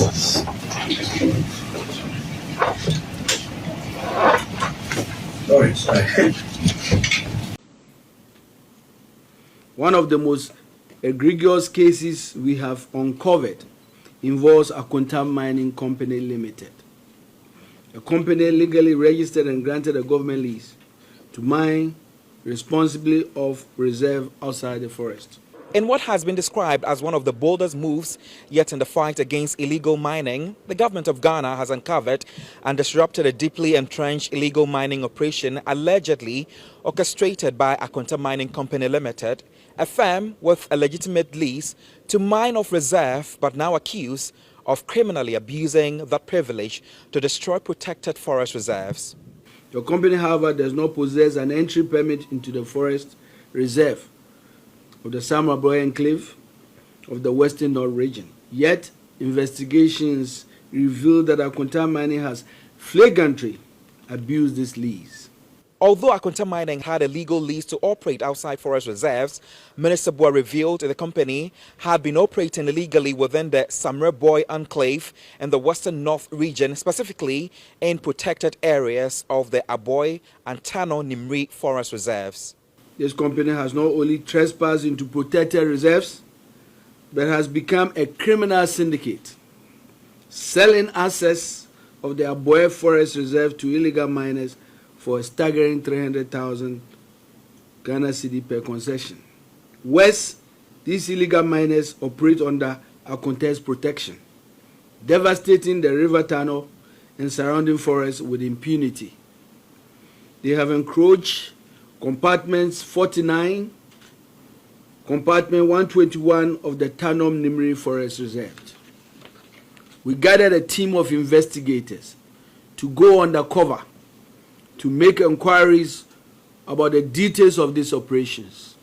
answers. Sorry. One of the most egregious cases we have uncovered involves Akonta Mining Company Limited, a company legally registered and granted a government lease to mine responsibly off reserve outside the forest. In what has been described as one of the boldest moves yet in the fight against illegal mining, the government of Ghana has uncovered and disrupted a deeply entrenched illegal mining operation allegedly orchestrated by Akonta Mining Company Limited, a firm with a legitimate lease to mine off reserve but now accused of criminally abusing that privilege to destroy protected forest reserves. The company, however, does not possess an entry permit into the forest reserve of the Samaboy Enclave of the Western North region. Yet, investigations reveal that Akonta Mining has flagrantly abused this lease. Although Akonta Mining had a legal lease to operate outside forest reserves, Minister Boy revealed the company had been operating illegally within the Samaboy Enclave in the Western North region, specifically in protected areas of the Aboy and Tano Nimri forest reserves. This company has not only trespassed into protected reserves, but has become a criminal syndicate, selling assets of the Aboy Forest Reserve to illegal miners for a staggering 300,000 Ghana cedi per concession. Worse, these illegal miners operate under Akonta's protection, devastating the river Tano and surrounding forests with impunity. They have encroached compartments 49, compartment 121 of the Tanom Nimri Forest Reserve. We gathered a team of investigators to go undercover to make inquiries about the details of these operations.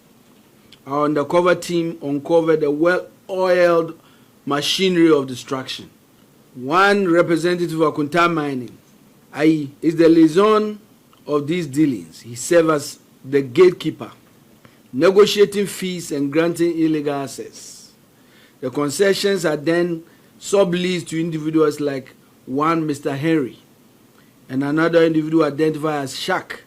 Our undercover team uncovered a well-oiled machinery of destruction. One representative of Akonta Mining, i.e., is the liaison of these dealings. He serves as the gatekeeper, negotiating fees and granting illegal access. The concessions are then subleased to individuals like one Mr. Henry and another individual identified as Shak,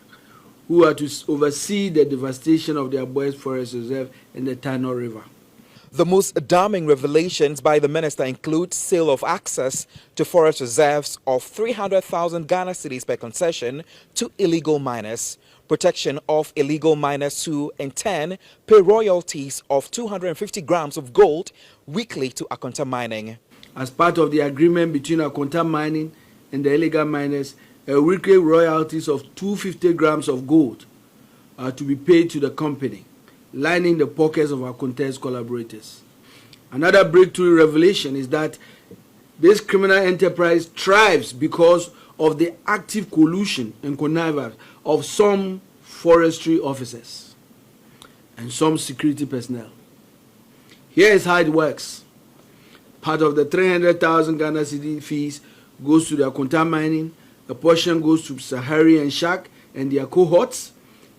who are to oversee the devastation of the Aboy Forest Reserve and the Tano River. The most damning revelations by the minister include sale of access to forest reserves of 300,000 Ghana cedis per concession to illegal miners, protection of illegal miners who, in turn, pay royalties of 250 grams of gold weekly to Akonta Mining. As part of the agreement between Akonta Mining and the illegal miners, a weekly royalties of 250 grams of gold are to be paid to the company, lining the pockets of Akonta's collaborators. Another breakthrough revelation is that this criminal enterprise thrives because of the active collusion and connivance of some forestry officers and some security personnel. Here is how it works. Part of the 300,000 Ghana cedi fees goes to the Akonta Mining, a portion goes to Sahari and Shak and their cohorts,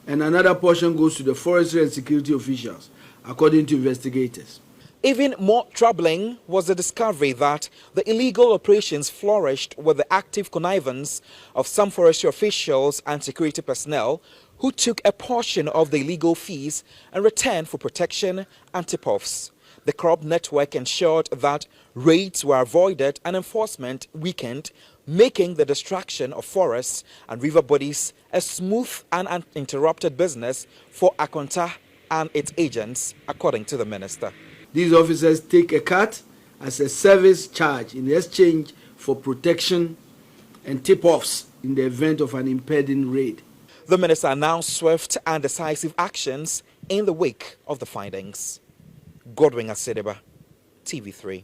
and another portion goes to the forestry and security officials, according to investigators. Even more troubling was the discovery that the illegal operations flourished with the active connivance of some forestry officials and security personnel who took a portion of the illegal fees in return for protection and tip-offs. The corrupt network ensured that raids were avoided and enforcement weakened, making the destruction of forests and river bodies a smooth and uninterrupted business for Akonta and its agents, according to the minister. These officers take a cut as a service charge in exchange for protection and tip-offs in the event of an impending raid. The minister announced swift and decisive actions in the wake of the findings. Godwin Asedeba, TV3.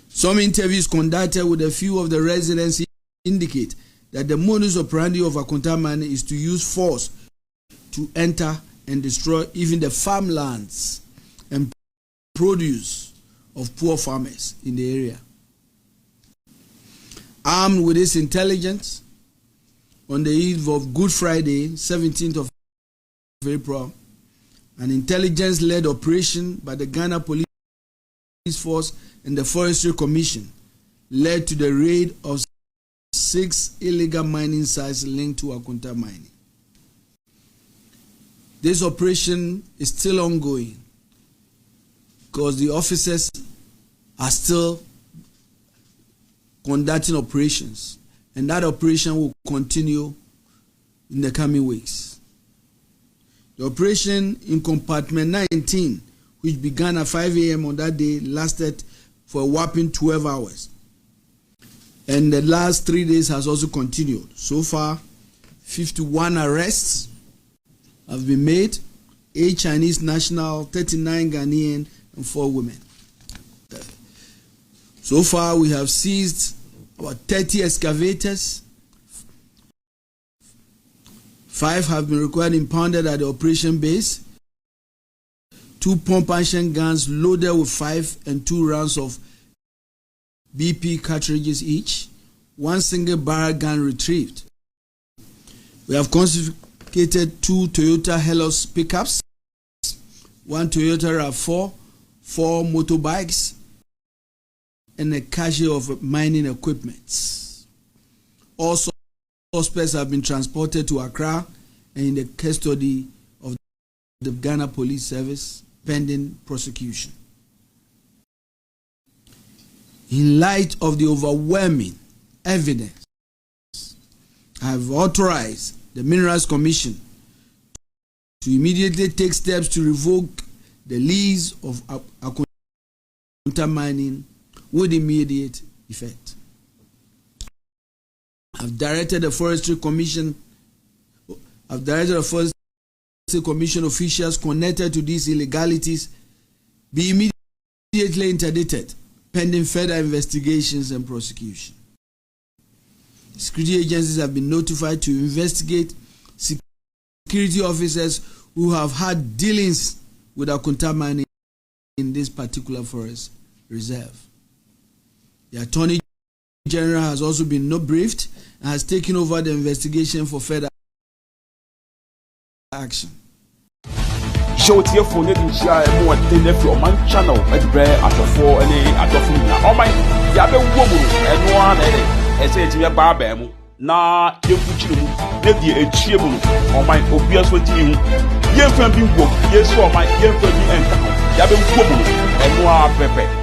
Some interviews conducted with a few of the residents indicate that the modus operandi of Akonta Mining is to use force to enter and destroy even the farmlands and produce of poor farmers in the area. Armed with this intelligence, on the eve of Good Friday, 17th of April, an intelligence-led operation by the Ghana Police Force and the Forestry Commission led to the raid of 6 illegal mining sites linked to Akunta mining. This operation is still ongoing because the officers are still conducting operations, and that operation will continue in the coming weeks. The operation in compartment 19, which began at 5 a.m. on that day, lasted for a whopping 12 hours. And the last 3 days has also continued. So far, 51 arrests have been made, 8 Chinese nationals, 39 Ghanaian, and 4 women. So far, we have seized about 30 excavators. 5 have been required impounded at the operation base. 2 pump action guns loaded with 5 and 2 rounds of BP cartridges each. 1 single barrel gun retrieved. We have confiscated 2 Toyota Hilux pickups, 1 Toyota RAV4, 4 motorbikes, and a cache of mining equipment. All suspects have been transported to Accra and in the custody of the Ghana Police Service pending prosecution. In light of the overwhelming evidence, I have authorized the Minerals Commission to immediately take steps to revoke the lease of Akunta mining with immediate effect. I've directed the Forestry Commission officials connected to these illegalities be immediately interdicted pending further investigations and prosecution. Security agencies have been notified to investigate security officers who have had dealings with Akunta mining in this particular forest reserve. The Attorney General has also been briefed and has taken over the investigation for further action. Show it your phone, you share more than if your man channel at Bray at the 4 and at the phone. Oh my, Yabe woman and one and say to your barbam. Na you put you, let the achievable on my obvious with you. Yen can be work, yes, for my yen can be and Yabe woman and one pepe.